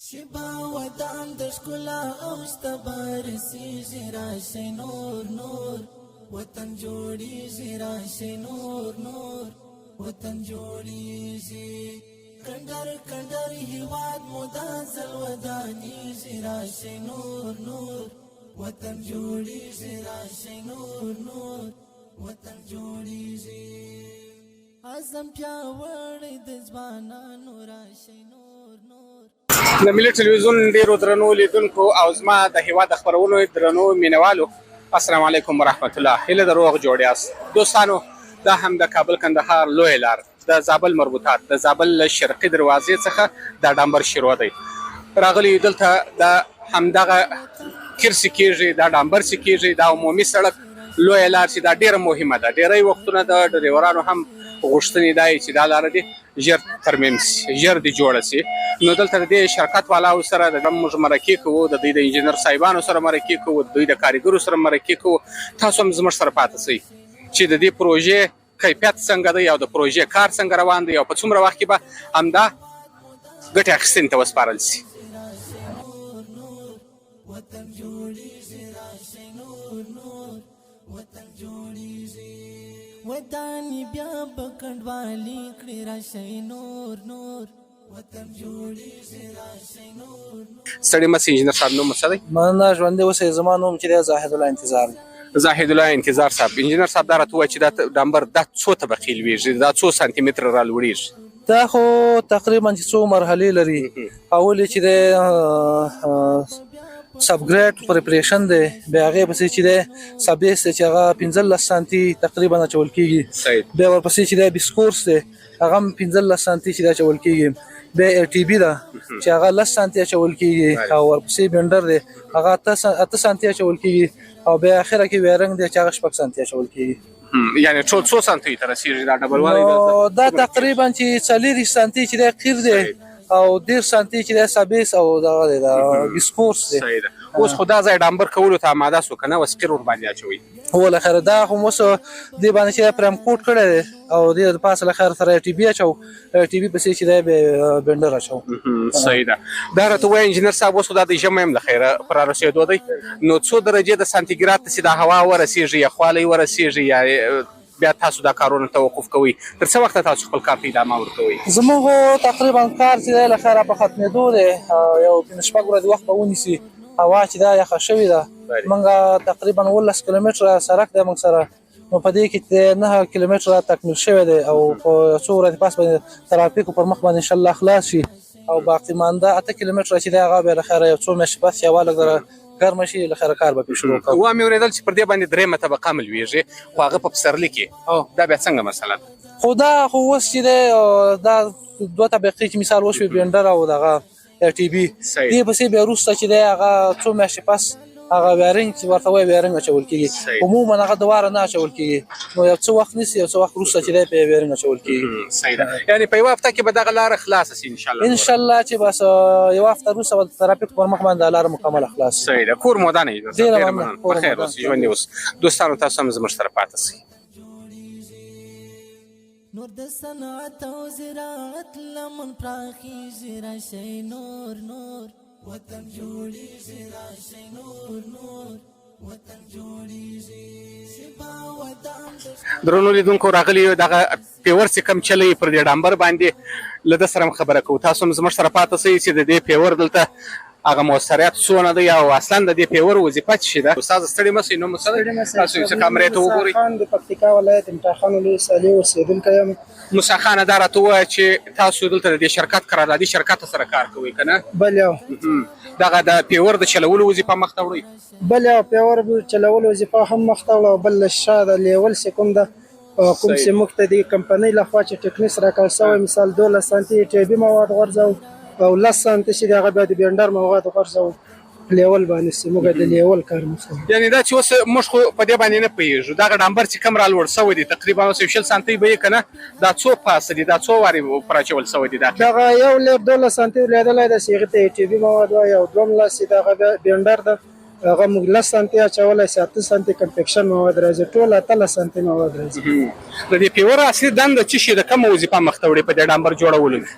شبا ودان د ښکلا او ستبرسیږي راشي نور نور وطن جوړیږي راشي نور نور وطن جوړیږي کندر کندر هیواد مو دا ځل ودانیږي راشي نور نور وطن جوړیږي راشي نور نور وطن جوړیږي اعظم پیاوړی د ځوانانو راشي نور نور. د ملي ټلویزیون ډیرو درنو لیدونکو او زما د هیواد د خبرونو درنو مینوالو السلام علیکم ورحمت الله. هیله د روغ جوړ یاست دوستانو. دا هم د کابل کندهار لوی لار د زابل مربوطات د زابل شرقي دروازې څخه د ډامبر شروع دی راغلی دلته د همدغه کرسي کېږي دا ډامبر سي کېږي دا عمومي سړک لوی لار چې دا ډیره مهمه ده. ډیری وختونه د ډریورانو هم غوښتنې دا چې دا لاره دې ژر ترمیم سي ژر دې جوړه سي. نو دلته د دې شرکت والاو سره د موږ مرکې کوو د دوی د انجینر صاحبانو سره مرکې کوو د دوی د کاریګرو سره مرکې کوو. تاسو هم زموږ سره پاتې سئ چې د دې پروژې کیفیت څنګه دی او د پروژې کار څنګه روان دی او په څومره وخت کې به همدا ګټې اخیستنې ته وسپارل سي. ودانی بیا بکندوالی کړی راشي نور نور وطن جوړیږي راشي نور نور. ستړي مه سئ انجینر صاحب نوم څه دی؟ مننه ژوندی اوسئ. زما نوم چې دی زاهد الله انتظار دی. زاهد الله انتظار صاحب. انجینر صاحب دا راته ووایه چې دا ډامبر دا څو طبقې لویږي دا څو سانتي متره را لوړیږي؟ دا خو تقریبا چې څو مرحلې لري. اول چې دی سبګریډ پریپریشن دی بیا هغې پسې چې دی سبیس دی چې هغه 15 سانتي تقریبا اچول کېږي. بیا ورپسې چې دی بیسکورس دی هغه هم 15 سانتي چې دی اچول کېږي. بیا ټي بي ده چې هغه 10 سانتي اچول کېږي او ورپسې بینډر دی هغه 8 سانتي اچول کېږي او بیا اخره کې ویرنګ دی چې هغه 6 سانتي اچول کېږي. یعنې ټول څو سانتي ته رسېږي دا ډبل والی؟ دا تقریبا چې 40 سانتي چې دی قیر دی او 10 سانتي چې دی سبیس او دغه دی دا بیسکورس دی. اوس خو دا ځای ډامبر کولو ته آماده سو که نه اوس قیر ورباندې اچوئ؟ هو لخر دا خو اوس دې باندې چې پرم کوټ کړی دی او دې د پاسه لخر سره ټي بي اچو ټي بي پسې چې دی بینډر اچو. صحیح ده. دا راته ووایه انجینر صاحب اوس خو دا د ژمی هم د خیره په رارسېدو دی نو څو درجې د سانتیګراد ته چې دا هوا ورسېږي یا خوالی ورسېږي یا بیا تاسو دا کارونه توقف کوئ تر څه وخته تاسو خپل کار ته ادامه ورکوئ؟ زموږ تقریبا کار چې دی لخر په ختمېدو دی یو 5 ورځې وخت به ونیسي. هوا چې دا یخه شوې ده موږ تقریبا 18 کیلومتره سړک دی موږ سره نو په دې کې 9 کیلومتره تکمیل شوی دی او په څو ورځې پس باندې ترافیکو پر مخ باندې انشاءالله خلاص شي او باقي مانده 8 کیلومتره چې دی هغه به لخر یو څو میاشتې پس یوه لږ ګرمه شي لخر کار به پرې شروع کوو. ومې اورېدل چې پر دې باندې درېیمه طبقه هم لویږي خو هغه په پسرلي کې دا بیا څنګه مسله ده؟ خو دا خو اوس چې دی دا 2 طبقې چې مثال وشوي بینډر او دغه ټي بي دې پسې بیا وروسته چې دی هغه څو میاشتې پس هغه ویرنګ چې ورته وایي ویرنګ اچول کېږي. عموما هغه دواره نه اچول کېږي نو یو څه وخت نیسي یو څه وخت وروسته چې دی په ویرنګ اچول کېږي. صحیح ده. یعنې په یوه هفته کې به دغه لاره خلاصه سي انشاءالله؟ انشاءالله چې بس یوه هفته وروسته به د ترافیک پر مخ باندې دا لاره مکمله خلاص شي. صحیح ده. کور مودانه یې ډېره مننه. په خیر اوسئ ژوندي اوس. دوستانو تاسو هم زموږ سره پاتې سئ. نور د صنعت او زراعت لمن پراخیږي راشي نور نور وطن جوړیږي راشي نور نور وطن جوړیږي. شبا ودان درنو لیدونکو راغلي یو دغه پیور چې کوم چلی پر دې ډامبر باندې له ده سره هم خبره کوو. تاسو هم زموږ سره پاتې سئ چې د دې پیور دلته هغه موثریت څونه دی او اصلا د دې پیور وظیفه څه شي ده؟ استاد ستړي مه سئ. نوم مو څه دی؟ تاسو یو څه کامرې ته وګورئ. موسی خان د پکتیکا ولایت امټا خان ولسوالۍ اوسېدونکی یم. موسی خانه دا راته ووایه چې تاسو دلته د دې شرکت قراردادي شرکت سره کار کوئ که نه؟ بل یو دغه د پیور د چلولو وظیفه مخته وړئ؟ بل یو پیور چلولو وظیفه هم مخته وړه او بل له شا د لیول چې کوم ده کوم چې موږ ته د کمپنۍ لخوا چې ټکنیس راکړل شوی مثال 12 سانتي ټي بي مواد غورځوو او 10 سانتي چې د هغه بیا د بینډر مواد غورځوو لیول باندې چې موږ د لیول کار مخته. یعنې دا چې اوس موږ خو په دې باندې نه پوهېږو دغه ډامبر چې کوم را لوړ شوی دی تقریبا اوس 20 سانتي به یې که نه دا څو پاسه دي دا څو وارې پر اچول شوی دی؟ دغه یو لیر 12 سانتي لوېدلی ده چې هغې ته ټي بي مواد وایي او دوم لاس چې دغه بینډر ده هغه موږ 10 سانتي اچولی چې 8 سانتي کنفیکشن مواد راځي ټول 18 سانتي مواد راځي. د دې پیور اصلي دنده څه شي ده؟ کومه وظیفه مخته وړي په دې ډامبر جوړولو کې؟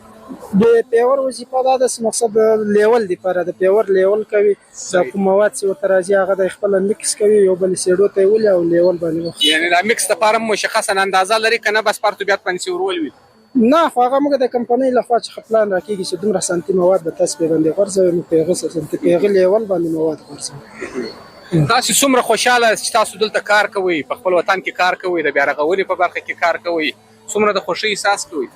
د پیور وظیفه دا د مقصد لیول لپاره د پیور لیول کوي دا کوم مواد چې ورته راځي هغه د خپل میکس کوي یو بل سیډو ته ولي او لیول باندې یعنی دا میکس لپاره مشخصا اندازه لري کنه بس پرتوبیات باندې ورول وي نه خو هغه موږ د کمپنۍ لخوا چې پلان راکېږي چې دومره سانتي مواد به تاسو په باندې غورځوي نو په هغه سانتي په هغه لیول باندې مواد غورځوي تاسو څومره خوشاله چې تاسو دلته کار کوئ په خپل وطن کې کار کوئ د بیا رغونې په برخه کې کار کوئ څومره د خوښۍ احساس کوئ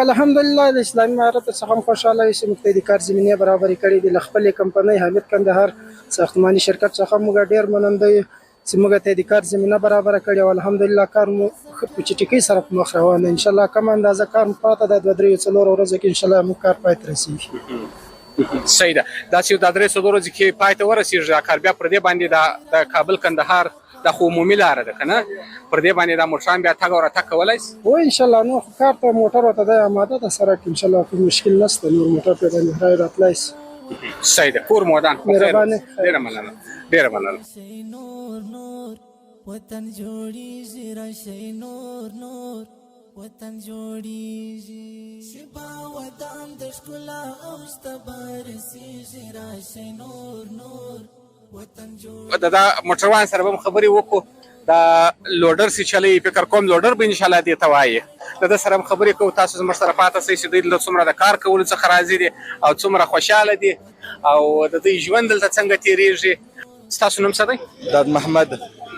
الحمدلله د اسلامي امارت څخه هم خوشاله یو چې موږ د کار زمینه برابرې کړې دي له خپلې کمپنۍ حامد کندهار ساختماني شرکت څخه موږ ډېر مننده یو چې موږ ته د کار زمینه برابره کړې او الحمدلله کار مو په چټکۍ سره په مخ روان ان شاء الله کوم اندازه کار مو پاته د 2-3 ورځې کې ان شاء الله موږ کار پای ته رسیږي صحیح ده دا چې د 3 ورځې کې پای ته ورسیږي دا کار بیا پر دې باندې د کابل کندهار د عمومي لار ده کنه پر دې باندې د موټران بیا تګ او راتګ کولای شي و ان شاء الله نو کار ته موټر ته د آماده ده سره ان شاء الله کوم مشکل نشته نور موټر په باندې راتلای شي صحیح ده کور مودان ډېر مننه نور وطن جوړیږي راشي نور وطن جوړیږي شپه ودان د ښکلا او ستبرسیږي راشي نور وطن جوړ دا موټروان سره به خبرې وکړو دا لوډر سي چلی فکر کوم لوډر به ان شاء الله دې توایي دا سره خبرې کوو تاسو زموږ سره پاتې سئ چې دوی څومره د کار کولو څخه راضي دي او څومره خوشاله دي او د دې ژوند دلته څنګه تیریږي تاسو نوم څه دی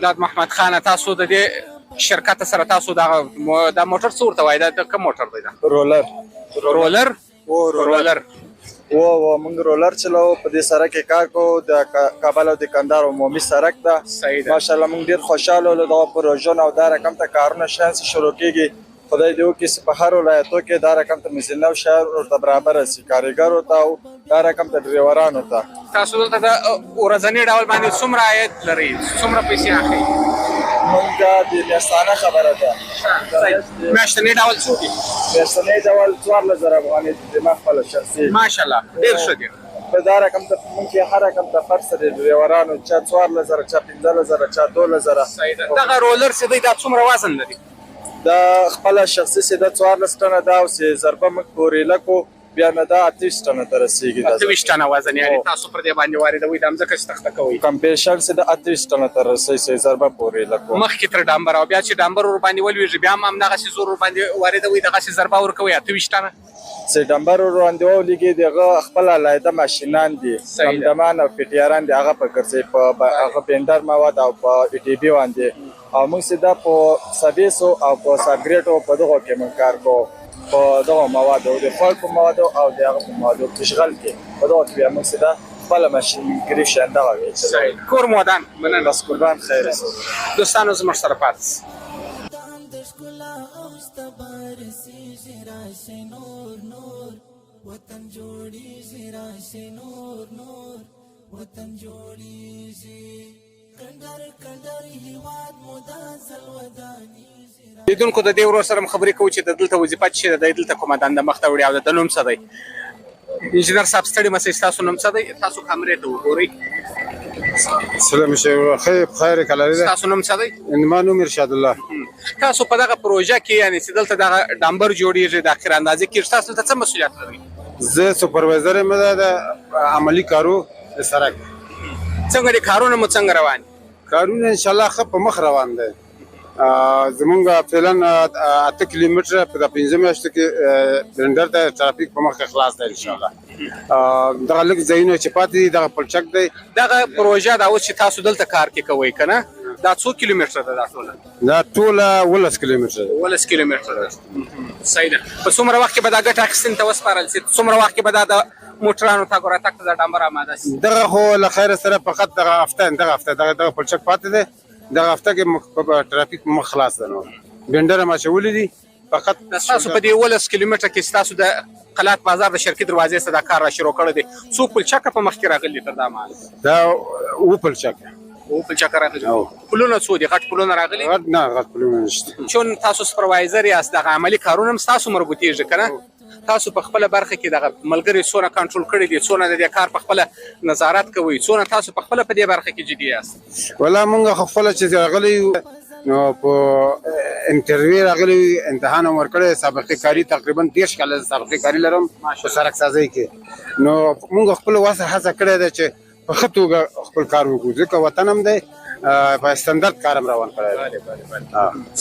داد محمد خان تاسو د دې شرکت سره تاسو دا موټر څه ورته وایي دا کوم موټر دی دا رولر موږ رولر چلو په دې سره کې کار کوو د کابل او د کندهار عمومي سړک ده ماشاءالله موږ ډېر خوشاله ولو دغه پروژه او دا رقم ته کارونه شاید شروع کېږي خدای دې وکړي چې په هر ولایتو کې دا رقم ته مزینه او شهر ورته برابره شي کارګرو ته او دا رقم ته ډریورانو ته تاسو دلته د ورځني ډول باندې څومره عاید لرئ څومره پیسې اخلئ موږ د میاشتانه خبره ده میاشتنی ډول څو دي میاشتنی ډول 4000 افغانۍ د ما خپله شخصي ماشاءالله ډېر ښه دي په دا رقم ته موږ کې هر رقم ته فرق سره ډریورانو چا 4000 چا 15000 چا 2000 دغه رولر چې دی دا څومره وزن لري دا خپل شخصي سیده 14 ټنه دا او سي ضربه مک پورې لکو بیا نه دا 30 ټنه تر رسیدي دا 30 ټنه وزن یعنی تاسو پر دې باندې واردوي د امزکه تخته کوي کمپیشن سیده 30 ټنه تر رسیدي سي ضربه پورې لکو مخکې تر ډامبر او بیا چې ډامبر ور باندې ولوي بیا هم دغه سي زور ور باندې واردوي دغه سي ضربه ور کوي 30 ټنه سي ډامبر ور باندې ولګي دغه خپل لایده ماشينان دي همدمان او پټیاران دي هغه په کرسي په هغه بندر مواد او په ای ټي بي باندې او موږ سیده په سرویسو او په ساګریټو په دغه کې موږ کار کوو په دغه موادو د خلکو موادو او د هغه موادو تشغیل کې په دغه کې موږ سیده خپل ماشین ګریشن دغه وی کور مودان مننه بس قربان خیر دوستانو زموږ سره پاتې د ښکلا او ستبرسیږي راشي نور وطن جوړیږي راشي نور وطن جوړیږي کندر هیواد مو دا زلودانیږي لیدونکو د دې ورور سره خبرې کوو چې د دلته وظیفه چې د دلته کومه دنده مخته وړي او د نوم څه دی انجینر صاحب ستړي مسئ تاسو نوم څه دی تاسو کامرې ته وګورئ سلام شیخ خیر کله دی تاسو نوم څه دی ما نوم ارشاد الله تاسو په دغه پروژه کې یعنی چې دلته د ډامبر جوړیږي د اخر اندازې کې تاسو ته څه مسؤلیت لري زه سپروایزر یم د عملی کارو د سړک څنګه دي کارونه مو څنګه روان کارونه ان شاء الله خپ په مخ روان دي زمونږ فعلا 8 کیلومتر په 15 میاشتو کې بلندر ته ټرافیک په مخ خلاص دی ان شاء الله دغه لږ ځایونه چې پاتې دي دغه پلچک دی دغه پروژه دا اوس چې تاسو دلته کار کې کوئ کنه دا څو کیلومتر ده دا ټوله 12 کیلومتر 12 کیلومتر صحیح ده په څومره وخت کې به دا ګټه اخیستل ته وسپارل شي څومره وخت کې به دا د موټرانو تګ راتګ ته د ډامبر آماده شي دغه خو له خیر سره فقط دغه هفته دغه پلچک پاتې دی دغه هفته کې ټرافیک مخ خلاص ده نو بندر ما شولې دي فقط تاسو په دې 12 کیلومتر کې تاسو د قلات بازار د شرکت دروازې سره دا کار را شروع کړی دی څو پلچک په مخ کې راغلي تر دا مال دا و پلچک راغلي پلونه څو دي غټ پلونه راغلي غټ پلونه نشته چون تاسو سپروایزر یاست د عملی کارونه هم تاسو مربوطیږي کنه تاسو په خپل برخه کې دغه ملګری څونه کنټرول کړی دي څونه د کار په خپل نظارت کوي څونه تاسو په خپل په دې برخه کې جدي یاست ولا مونږ خپل چې راغلي نو په انټرویو راغلی امتحان هم ورکړی سابقه کاري تقریبا 10 کاله سابقه کاري لرم په سړک سازۍ کې نو موږ خپل واسه هڅه کړې ده چې په ښه توګه خپل کار وکړو ځکه وطن هم دی په ستندرد کار هم روان کړی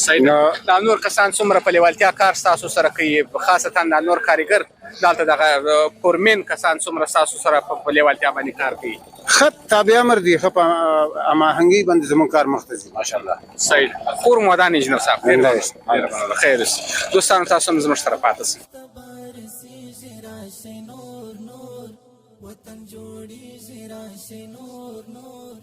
صحیح دا نور کسان څومره په لیوالتیا کار ستاسو سره کوي خاصتا دا نور کاریګر دلته دغه فورمین کسان څومره ستاسو سره په لیوالتیا باندې کار کوي ښه تابع امر دي ښه په هماهنګۍ باندې زموږ کار مخته ځي ماشاءالله صحیح پور مودان انجینر صاحب ډېر مننه خیر اوسي دوستانو تاسو هم زموږ سره پاتې شئ وطن جوړیږي راشي نور نور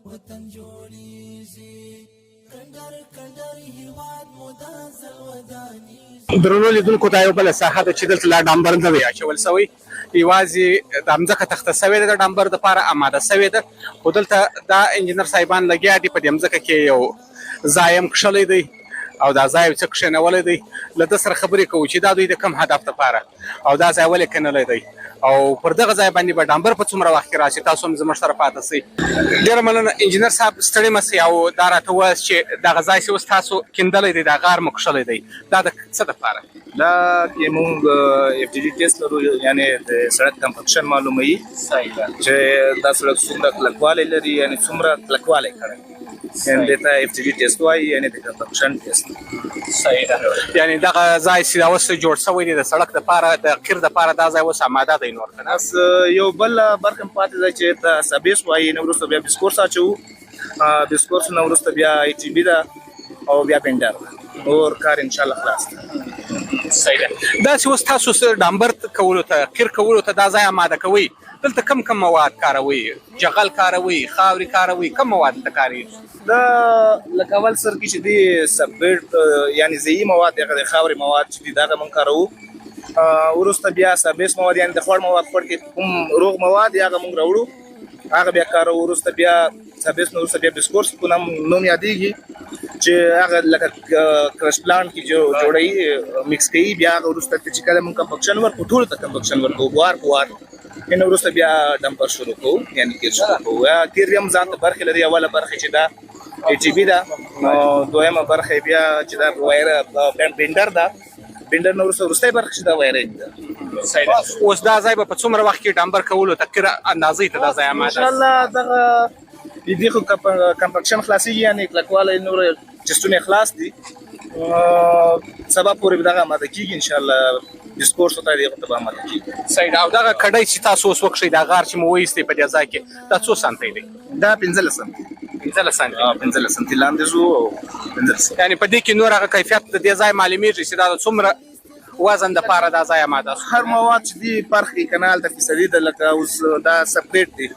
وطن جوړیږي کندر کندر هیواد مو دا زلوداني درنو لیدونکو ته یو بله ساحه ده چې دلته لا ډامبر نه دی اچول سوی یوازې د مځکه تخته سوې ده د ډامبر دپاره اماده سوې ده خو دلته دا انجینر صاحبان لګیا دي په دې مځکه کې یو ځای هم کښلی دی او دا ځای څه کښېنولی دی له ده سره خبرې کوو چې دا دوی د کوم هدف دپاره او دا ځای ولې کښېنلی دی او پر دغه ځای باندې به ډامبر په څومره وخت کې راشي تاسو هم زموږ سره پاتې شئ ډېره مننه انجینر صاحب ستړي مه شئ او دا راته ووایاست چې دغه ځای چې اوس تاسو کیندلی دی دا غار مو کښلی دی دا د څه دپاره دا کې موږ اف ډي ډي ټیسټ لرو یعنې د سړک کمپکشن معلوموي چې دا سړک څومره کلکوالی لري یعنې څومره کلکوالی کړی یعنې دې ته اف ډي ډي ټیسټ وایي یعنې د کمپکشن ټیسټ صحیح ده یعنې دغه ځای چې دا اوس جوړ شوی دی د سړک دپاره د قیر دپاره دا ځای اوس اماده دی نور که نه یو بل برخه پاتې ده چې ته سبیس وایي نه وروسته بیا بسکورس اچوو بسکورس نه وروسته بیا ای ټي بي ده او بیا بینډر ده نور کار انشاءالله خلاص ده صحیح ده دا چې اوس تاسو ډامبر کولو ته قیر کولو ته دا ځای اماده کوئ دلته کم مواد کاروئ جغل کاروئ خاورې کاروئ کم مواد دلته کاریږي دا لکه اول سر کې چې دي سبمیټ یعنې ضعیي مواد دغه د خاورې مواد چې دي دغه موږ کاروو وروسته بیا سبیس مواد یعنې د خوړ مواد خوړ کې کوم روغ مواد هغه موږ راوړو هغه بیا کاروو وروسته بیا سبیس نه وروسته بیا بسکورس په نوم یادېږي چې هغه لکه کرش پلانټ کې جوړوي مکس کوي بیا هغه وروسته چې کله موږ کمپکشن ورکوو ټولو ته کمپکشن ورکوو بوار په وار نو وروسته بیا ډمپر شروع کوو یعنې قیر شروع کوو قیر هم ځان ته برخې لري اوله برخه چې دا ای ټي بي ده نو دویمه برخه بیا چې دا وایر بینډر ده بینډر نه وروسته برخه چې دا وایرینګ ده اوس دا ځای به په څومره وخت کې ډامبر کولو ته قیر اندازې ته دا ځای اماده انشاءالله دغه د دې خو کمپکشن خلاصېږي یعنې کلکوالی نور چستونه خلاص دي سبا پورې به دغه اماده کېږي انشاءالله ډسکورس ته دغه ته به اماده کېږي صحیح ده او دغه کډی چې تاسو اوس وکښئ دا غار چې مو وایستئ په دې ځای کې دا څو سانتی دی دا 15 سانتي 15 سانتي 15 سانتي لاندې ځو او 15 سانتي یعنې په دې کې نور هغه کیفیت د دې ځای معلومیږي چې دا د څومره وزن دپاره دا ځای اماده هر مواد چې دي فرق یې کنال ته فیصدي ده لکه اوس دا سپریټ دی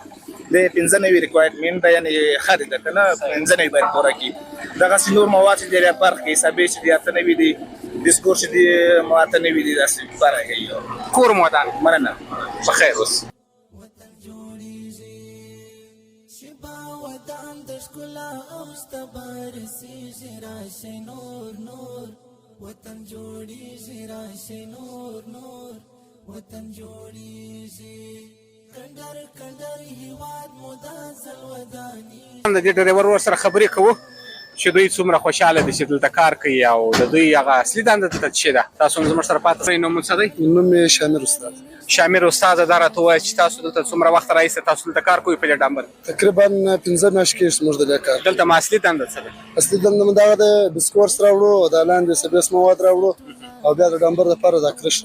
د 15 ریکوایرمنټ ده یعنې ښه دی ده که نه 15 باید پوره کړي دغسې نور مواد چې دی فرق یې حسابې چې دي 98 دي ډسکور چې دي 98 دي داسې فرق کوي کور مودان مننه بخیر اوس وطن جوړیږي شبا ودان د ښکلا او ستبارسیږي راشي نور نور وطن جوړیږي راشي نور نور وطن جوړیږي کندر کندر هیواد مو دا زلوداني د دې ډریور ور سره خبرې کوو چې دوی څومره خوشحاله دي چې دلته کار کوي او د دوی هغه اصلي دنده دلته څه ده تاسو هم زموږ سره پاتې شئ نوم مو څه دی نوم یې شامر استاد شامر استاده دا راته ووایه چې تاسو دلته څومره وخت راهیسې تاسو دلته کار کوئ په دې ډامبر تقریبا 15 میاشتې کېږي زموږ دلته کار دلته ما اصلي دنده څه ده اصلي دنده مو دغه د بسکورس راوړو د لاندې سبیس مواد راوړو او بیا د ډامبر دپاره دا کرش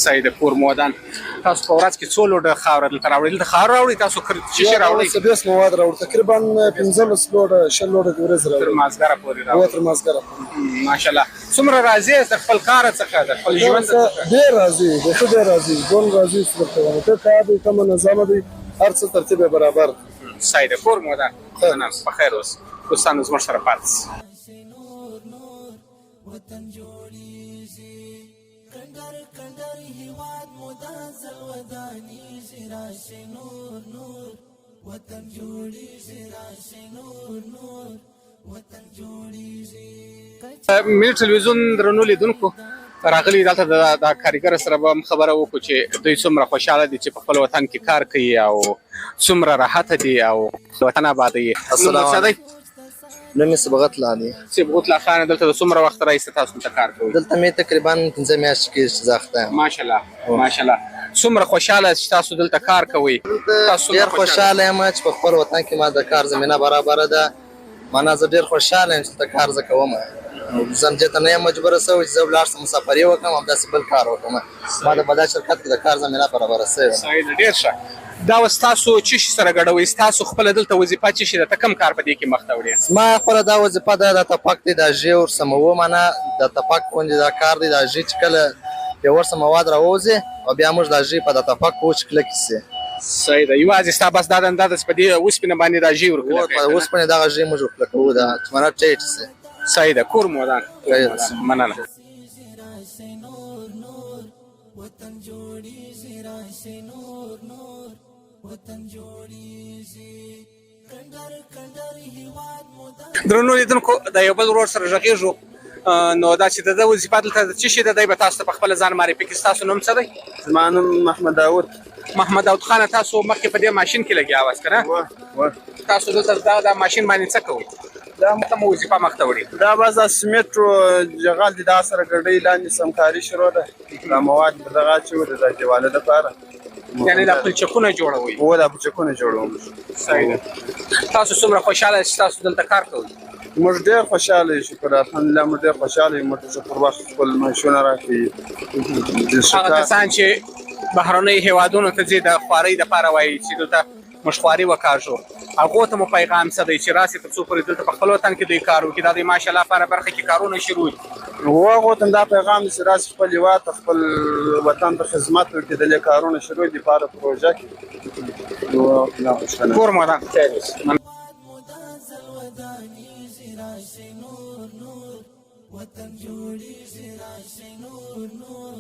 صحیح د کور مودان تاسو په ورځ کې څو لوډه خاوره دلته راوړئ دلته خاوره راوړئ تاسو شیشې راوړئ سبیس مواد راوړو تقریبا 15 لوډه 6 لوډه د ورځې تر راوړو مازدیګره پورې راوړئ تر مازدیګره ماشاءالله څومره راضي د خپل کار څخه د خپل ژوند څخه ډېر راضي د څه ډېر راضي ګون راضي څه ته کار دی کوم نظام دی هر څه ترتیب برابر صحیح د کور مودان بخیر اوس دوستانو زموږ سره پاتې وطن جوړیږي کندر کندر هیواد مو دا زلوداني راشي نور نور وطن جوړیږي راشي نور نور وطن جوړیږي ملي ټلویزیون درنو لیدونکو راغلي دلته د کاریګر سره به خبره وکړو چې دوی څومره خوشحاله دي چې په خپل وطن کې کار کوي او څومره راحته دي او وطن آبادوي. السلام علیکم. نوم یې صبغت الله دی. صبغت الله خان، دلته د څومره وخت راهیسې تاسو دلته کار کوئ؟ دلته مې تقریبا 15 میاشتې کېږي چې زه اخته یم. ماشاءالله ماشاءالله. څومره خوشحاله چې تاسو دلته کار کوئ؟ ډېر خوشحاله یم چې په خپل وطن کې ما د کار زمینه برابره ده. معنا زه ډېر خوشحاله یم چې دلته کار زه کوم. زه دې نه یم مجبوره شوی چې زه ولاړ شم مسافري وکړم او داسې بل کار وکړم. ما د بدل شرکت کې د کار زمینه برابره شوې. صحیح ده، ډېر ښه. دا اوس تاسو څه شي سره ګډوئ؟ ستاسو خپله دلته وظیفه څه شي ده؟ ته کوم کار په دې کې مخ ته وړې؟ زما خپله دا وظیفه ده د تپک دی، دا ژۍ ورسموو. معنا د تپک غوندې دا کار دی. دا ژۍ چې کله یو ورسه مواد راوځي او بیا موږ دا ژۍ په د تپک کوو چې کلکې شي. صحیح ده. یوازې ستا بس دا دنده ده چې په دې اوسپنې باندې دا ژۍ ورکلکوې؟ په اوسپنې دغه ژۍ موږ ورکلکوو دا چې معنا ټیټ شي. صحیح ده. کور مو ودان. مننه. درنو لیدونکو، د یو بل ورور سره غږیږو. نو دا چې د ده وظیفه دلته څه شي ده، دی به تاسو ته په خپله ځان معرفي کړي. ستاسو نوم څه دی؟ زما نوم محمد داود. محمد داود خانه، تاسو مخکې په دې ماشین کې لګیا وست که نه؟ تاسو دلته دا ماشین باندې څه کوئ؟ دا کومه وظیفه مخ ته وړي؟ دا بس د سمنټو جغل دي، دا سره ګډۍ لاندې سمکاري شروع ده. دا مواد په دغه اچوو د دیواله دپاره. یعنې دا پلچکونه جوړوئ؟ هو دا پلچکونه جوړوم. صحیح ده. تاسو څومره خوشحاله چې تاسو دلته کار کوئ؟ موږ ډېر خوشحاله یو، شکر الحمدلله موږ ډېر خوشحاله یو. موږ ته پر وخت خپل معاشونه راکوي. هغه کسان چې بهرنیو هېوادونو ته ځي د خوارۍ دپاره وایي چې دلته موږ خواري وکاږو، هغو ته مو پیغام څه دی چې راسي تر څو پورې دلته په خپل وطن کې دوی کار وکړي؟ دا دوی ماشاءالله په هره برخه کې کارونه شروع دي. هغو ته دا پیغام دی چې راسي خپل هېواد ته خپل وطن ته خدمت وکړي. دلې کارونه شروع دي په هره پروژه کې. کور مو ودان. وطن جوړیږي راشي نور نور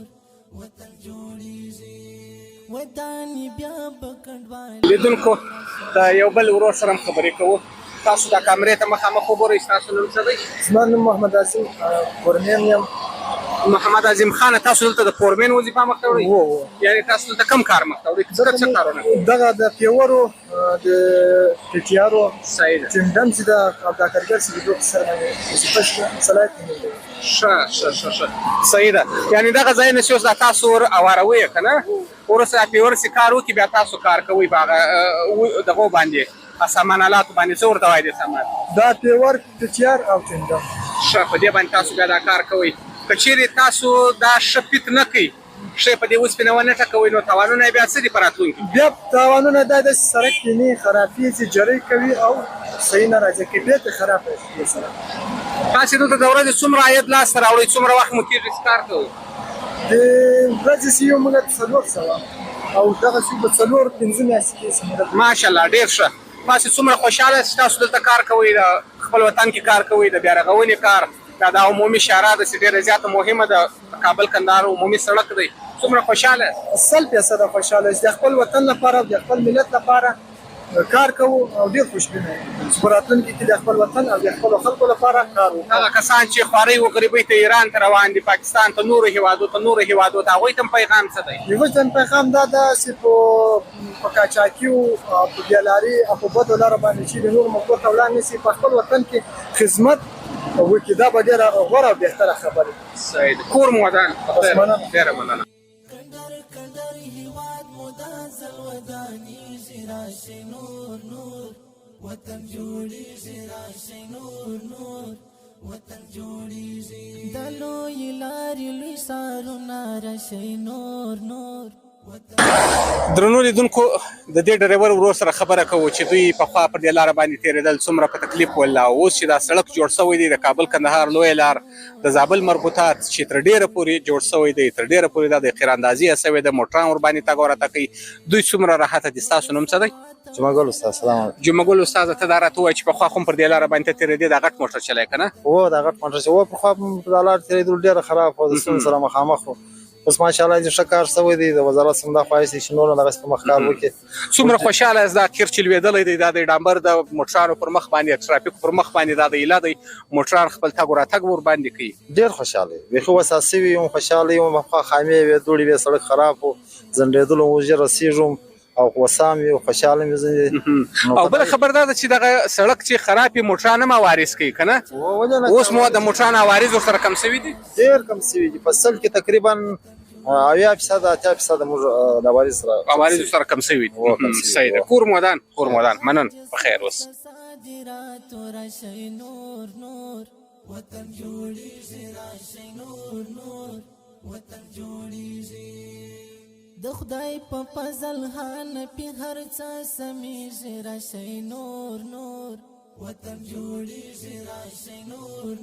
وطن جوړیږي وداني بیا بکندوال. لیدونکو، د یو بل ورور سره هم خبرې کوو. تاسو دا کامرې ته مخامخ وګورئ. ستاسو نوم څه دی؟ زما نوم محمد عظیم فورمین یم. محمد عظیم خان، تاسو دلته د فورمین وظیفه مخ ته وړئ؟ یعنې تاسو دلته کوم کار مخ ته وړئ؟ څه کارونه؟ دغه د پیورو د ټیټیارو صحیح ده. چندم چې د کارګر چې د دوه سره وظیفه صلاحیت لري. ښه. صحیح ده. یعنې دغه ځایونه چې اوس دا تاسو ور اواروئ که نه، وروسته پیور چې کار وکړي بیا تاسو کار کوئ په هغه دغو باندې، سامان آلاتو باندې. څه ورته وایي دې سامان؟ دا پیور ټیټیار او چندم. ښه. په دې باندې تاسو بیا دا کار کوئ. که چیرې تاسو دا ښه فټ نه کړئ، ښه په دې اوسپنه ونه ټکوئ، نو تاوانونه یې بیا څه دي په راتلونکي؟ بیا تاوانونه دا داسې سړک کې نه خرابېږي، جرۍ کوي او صحیح نه راځي، کیفیت یې خراب دی. تاسې دلته د ورځې څومره عاید لاسته راوړئ؟ څومره وخت مو کېږي چې کار کوئ؟ د ورځې چې یو موږ 400 او دغه چې په 4-5 میاشتې کې. ماشاءالله، ډېر ښه. تاسې څومره خوشحاله چې تاسو دلته کار کوئ، د خپل وطن کې کار کوئ، د بیا رغونې کار. دا د عمومي شارع ده چې ډېره زیاته مهمه ده. کابل کندهار عمومي سړک دی. څومره خوشحاله؟ 100% خوشحاله چې د خپل وطن لپاره او د خپل ملت لپاره کار کوو او ډېر خوشبینه یم چې په راتلونکي کې د خپل وطن او د خپلو خلکو لپاره کار وکړو. هغه کسان چې خوارۍ و غریبۍ ته ایران ته روان دي، پاکستان ته، نورو هېوادو ته، هغوی ته هم پیغام څه دی؟ هغوی ته پیغام دا ده چې په قاچاقي او په بېلاري او په بدو لارو باندې چې د نورو ملکو ته ولاړ نه شي، په خپل وطن کې خدمت وکړي. دا به ډېره غوره او بهتره خبره ده. صحیح ده. کور مو ودان. ډېره مننه. وطن جوړیږي راشي نور نور وطن جوړیږي د لوی لارې لوی سارونه راشي نور نور. درنو لیدونکو، د دې ډریور ورور سره خبره کوو چې دوی پخوا پر دې لاره باندې تېرېدل، څومره په تکلیف ول. اوس چې دا سړک جوړ شوی دی، د کابل کندهار لویه لار، د زابل مربوطات چې تر ډېره پورې جوړ شوی دی، تر ډېره پورې دا د قیراندازي شوی ده، موټران ورباندې تګ او راتګ کوي. دوی څومره راحته دي. ستاسو نوم څه دی؟ جمعګل استاد. سلام علیکم. جمعګل استاده، ته دا راته ووایه چې پخوا خو پر دې لاره باندې ته تېرېدې، دا غټ موټر چلایې که نه؟ هو دا غټ موټر چې پخوا په دا لاره تېرېدلو ډېره خراب وه، د ستونزو سره مخامخ وو. اوس ماشاءالله چې ښه کار شوی دی، د وزارت څخه دا خواهش دی چې نور دغسې په مخ کار وکړي. څومره خوشحاله یاست؟ دا قیر چې لوېدلی دی، دا د ډامبر د موټرانو پر مخ باندې، ټرافیکو پر مخ باندې دا د ایله دی، موټران خپل تګ وراتګ ورباندې کوي. ډېر خوشحاله یم، بیخي وسع سوي یم، خوشحاله یم. پخوا خامې وې، دوړې وې، سړک خراب و، ځنډېدلو و، ژر رسېږم او غوسه مې وي خوشحاله مې ځینې او بله خبر دا ده چې دغه سړک چې خراب وي موټران هم عوارض کوي که نه اوس مو د موټران عوارض ورسره کم سوي دي ډېر کم سوي دي په سل کې تقریبا 80% 80% موږ د عوارض سره کم سوي دي صحیح ده کور مودان منن په خیر اوس وطن جوړیږي راشي نور وطن جوړیږي د خدای په فضل هان په هر څه سمېږي راشي نور وطن جوړیږي راشي نور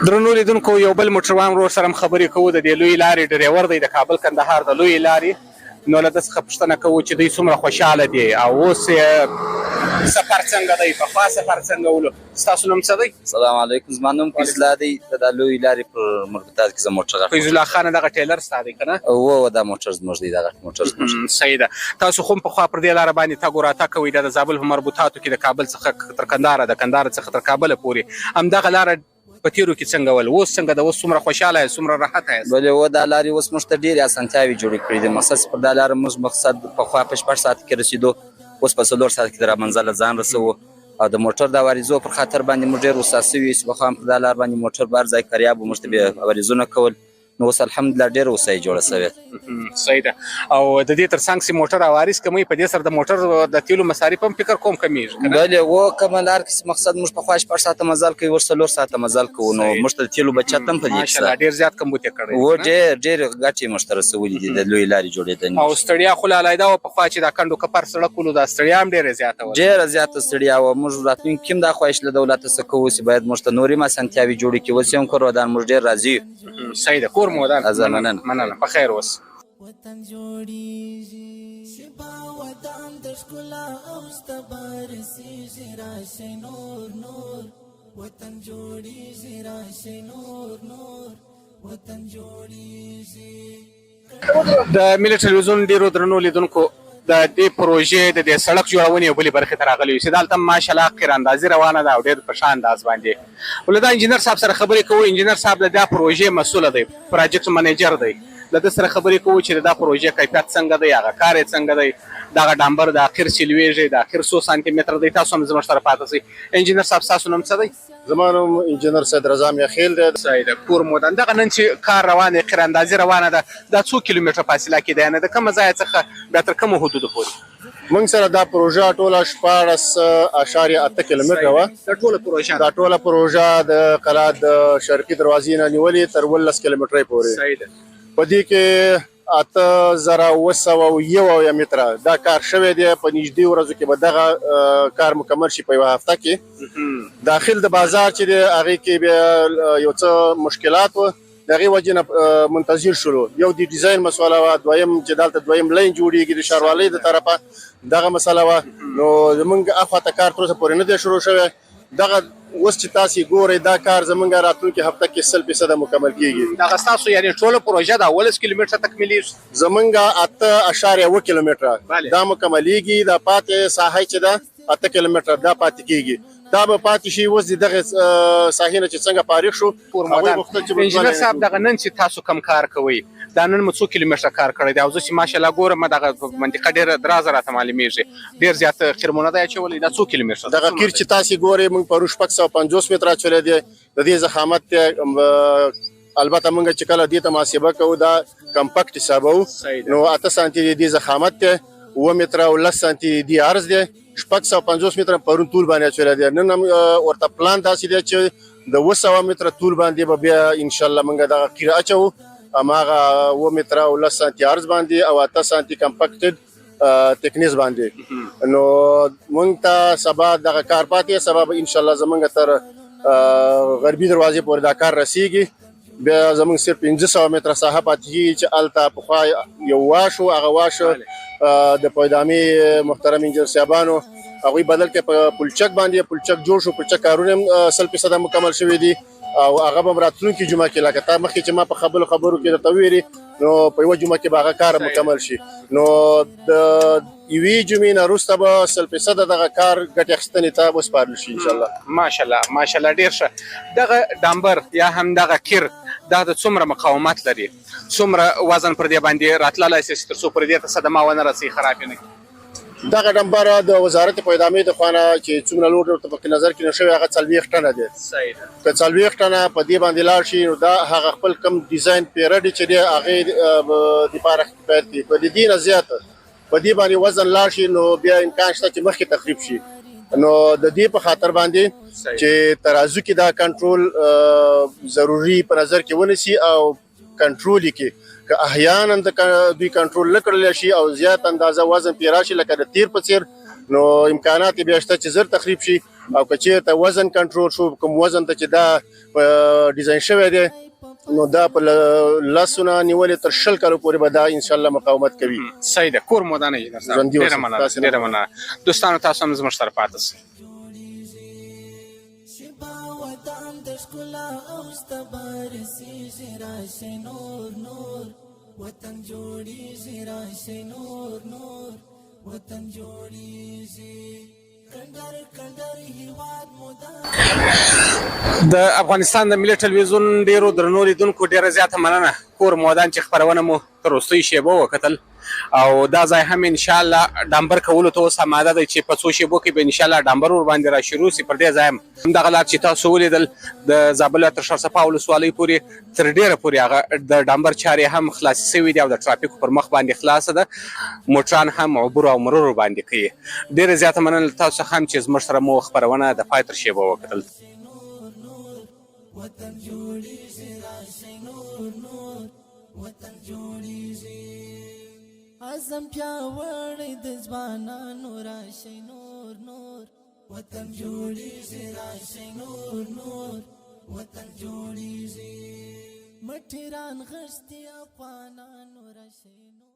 درنو لیدونکو یو بل موټروان ورور سره خبرې کوو د دې لوی لارې ډریور دی د کابل کندهار د لوی لارې نو له ده څخه پوښتنه کوو چې دوی څومره خوشحاله دي او اوس سفر څنګه دی پخوا سفر څنګه ولو ستاسو نوم څه دی سلام علیکم زما نوم فیض الله دی د لوی لارې پر مربوطات کې زه موټر فیض الله خان دغه ټیلر ستا دی که نه دا موټر زموږ دی دغه موټر زموږ صحیح ده تاسو خو هم پخوا پر دې لاره باندې تګ راتګ کوئ د زابل په مربوطاتو کې د کابل څخه تر کندهاره د کندهار څخه تر کابله پورې همدغه لاره په تیرو کې څنګه ول اوس څنګه د اوس څومره خوشحاله یې څومره راحت یې بلې دا لارې اوس موږ ته ډېرې اسانتیاوې جوړې کړي دي مقصد پر دا لاره موږ مقصد پخوا په 6 ساعت کې رسېدو اوس په 4 ساعت کې د رامنځله ځان رسوو او د موټر د عوارضو پر خاطر باندې موږ ډېر وسا سوي چې پخوا هم پر دا لار باندې موټر بار ځای کریاب و موږ ته بیا عوارضونه کول نو اوس الحمدلله ډېره هوسا یې جوړه سوې صحیح ده او د دې تر څنګ چې موټر عوارض کموي په دې سره د موټر د تیلو مصارف هم فکر کوم کمیږي بلې و کومه لار کې مقصد موږ پخوا 6 ساعته مزل کوي ور 4 ساعته مزل کوو نو موږ ته د تیلو بچت هم په دې ماشاءالله ډېر زیات کمبود یې کړی و ډېر ګټې موږ ته رسولي دي د لوی لارې جوړېدنې او ستړیا خو لا علیحده وه پخوا چې دا کنډو کپر سړک ولو دا ستړیا هم ډېره زیاته وه ډېره زیاته ستړیا وه موږ راتلونکي کې هم دا خواهش له دولته څخه کوو چې باید موږ ته نورې هم اسانتیاوې جوړې کړي اوس هم کور ودان موږ ډېر راضي یو صحیح ده کور مو ودان مننه په خیر اوس وطن جوړیږي شپه ودان د ښکلا او ستبرسیږي راشي نور وطن جوړیږي راشي نور وطن جوړیږي د ملي ټلویزیون ډیرو درنو لیدونکو د دې پروژې د دې سړک جوړونې یو بلې برخې ته راغلي یو چې دلته ماشاءالله قراندازي روانه ده او ډېر په ښه انداز باندې ولې دا انجینر صاحب سره خبرې کوو انجینر صاحب د دا پروژې مسؤله دی پروجیکټ منیجر دی له ده سره خبرې کوو چې دا پروژې کیفیت څنګه دی هغه کار یې څنګه دی دغه ډامبر د اخر چې لویږي د اخر 100 سانتي متر دی تاسو هم زموږ سره پاتې شئ انجینر صاحب ستاسو نوم څه دی زما نوم انجینر سید رضا میاخیل دی صحیح ده کور مودان دغه نن چې کار روان دی قراندازي روانه ده دا څو کیلومتره فاصله کې دی یعنې د کومه ځایه څخه بیا تر کومو حدودو پورې موږ سره دا پروژه ټوله 14.8 کیلومتره وه دا ټوله پروژه د قلعه د شرقي دروازې نه نیولې تر 19 کیلومترۍ پورې صحیح ده په دې کې 8,901 متره دا کار شوی دی په نږدې ورځو کې به دغه کار مکمل شي په یوه هفته کې داخل د بازار چې دی هغې کې بیا یو څه مشکلات و د هغې وجې نه منتظر شولو یو د ډیزاین مسئله وه دویم چې دلته دویم لین جوړېږي د ښاروالۍ د طرفه دغه مسئله وه نو زموږ اخواته کار تر اوسه پورې نه دی شروع شوی دغه اوس چې تاسې ګورئ دا کار زموږ راتلونکي هفته کې 100% مکمل کیږي دغه ستاسو یعنې ټوله پروژه د 19 کیلومتره تکمیلیږي زموږ 8.7 کیلومتره دا مکملیږي دا پاتې ساحه چې ده 8 کیلومتره دا پاتې کیږي دا به پاتې شي اوس د دغه ساحې نه چې څنګه فارغ شو انجینر صاحب دغه نن چې تاسو کم کار کوئ دا نن مو څو کیلومتره کار کړی دی او زه چې ماشاءالله ګورم دغه منطقه ډېره درازه راته معلومیږي ډېر زیات خرمونه دی اچولی دا څو کیلومتره دغه قیر چې تاسې ګورئ موږ پرون 650 متره اچولی دی د دې ضخامت دی البته موږ چې کله دې ته محاسبه کوو دا کمپکټ حسابوو نو 8 سانتي د دې ضخامت دی 9 متره او 10 سانتي د عرض دی 650 متره پرون طول باندې اچولی دی نن هم ورته پلان داسې دی چې د 200 متره طول باندې به بیا انشاءالله موږ دغه قیر اچوو هماغه 9 متره او 10 سانتي عرض باندې او 8 سانتي کمپکټډ تکنیز باندې نو موږ ته سبا دغه کار پاتې سبا به انشاءالله زموږ تر غربي دروازې پورې دا کار رسیږي بیا زموږ صرف 1500 متره ساحه پاتې کېږي چې هلته پخوا یو واش و هغه واش د پایدامي محترم انجینر صاحبانو هغوی بدل کې په پلچک باندې پلچک جوړ شو پلچک کارونه هم 100% مکمل شوي دي او هغه به راتلونکي جمعه کې لکه تا مخکې چې ما په خبرو کې درته ویلي نو په یوه جمعه کې به هغه کار مکمل شي نو د یوې جمعې نه وروسته به 100% دغه کار ګټې اخیستنې ته وسپارل شي انشاءالله ماشاءالله ډېر ښه دغه ډامبر یا هم دغه کیر دا د څومره مقاومت لري، څومره وزن پر دې باندې راتللی سي تر څو پر دې ته صدمه ونه رسي، خراب نه کړي؟ دغه ډمبر د وزارت په ادامې د خوانه چې څومره لوډ ورته په نظر کې نشوي هغه 40 ټنه دی. صحیح ده. که 40 ټنه په دې باندې لاړ شي نو دا هغه خپل کم ډیزاین پیریډ چې دی هغه د پاره کفایت دی. په دې نه زیات په دې باندې وزن لاړ شي نو بیا امکان شته چې مخکې تخریب شي. نو د دې په خاطر باندې چې ترازو کې دا کنټرول ضروری په نظر کې ونیسي او کنټرول کې که احیانا د دوی کنټرول نه کړل شي او زیات اندازه وزن پیرا شي لکه د تیر په څیر نو امکانات بیا شته چې زر تخریب شي. او که چیرته وزن کنټرول شو کوم وزن ته چې دا ډیزاین شوی دی نو دا په لاسونه نیولې تر 20 کالو پورې به دا ان شاء الله مقاومت کوي. صحیح ده. کور مودانه یې ډیره مننه، ډیره مننه. دوستانو تاسو هم زموږ سره پاتې شئ. وطن جوړیږي راشي نور نور وطن جوړیږي کندر کندر هیواد مودا. د افغانستان د ملي ټلویزیون ډیرو درنو لیدونکو ډیره زیاته مننه. کور مودان چې خبرونه مو تر وروستۍ شیبو وکتل او دا ځای هم ان شاء الله ډامبر کولو ته اوس آماده دی چې په څو شیبو کې به ان شاء الله ډامبر ور باندې را شروع سي. پر دې ځای هم دغه لار چې تاسو ولیدل د زابل تر شرصفا ولسوالۍ پورې تر ډیره پورې هغه د ډامبر چارې هم خلاص شوي دي او د ټرافیک پر مخ باندې خلاصه ده، موټران هم عبور او مرور باندې کوي. ډیره زیاته مننه تاسو هم چې زموږ سره مو خبرونه د پای تر شیبو وکتل. وطن جوړیږي راشي نور نور وطن جوړیږي عزم پیاوړی د ځوانانو راشي نور نور وطن جوړیږي راشي نور نور وطن جوړیږي مټیران غشتي افغانانو راشي نور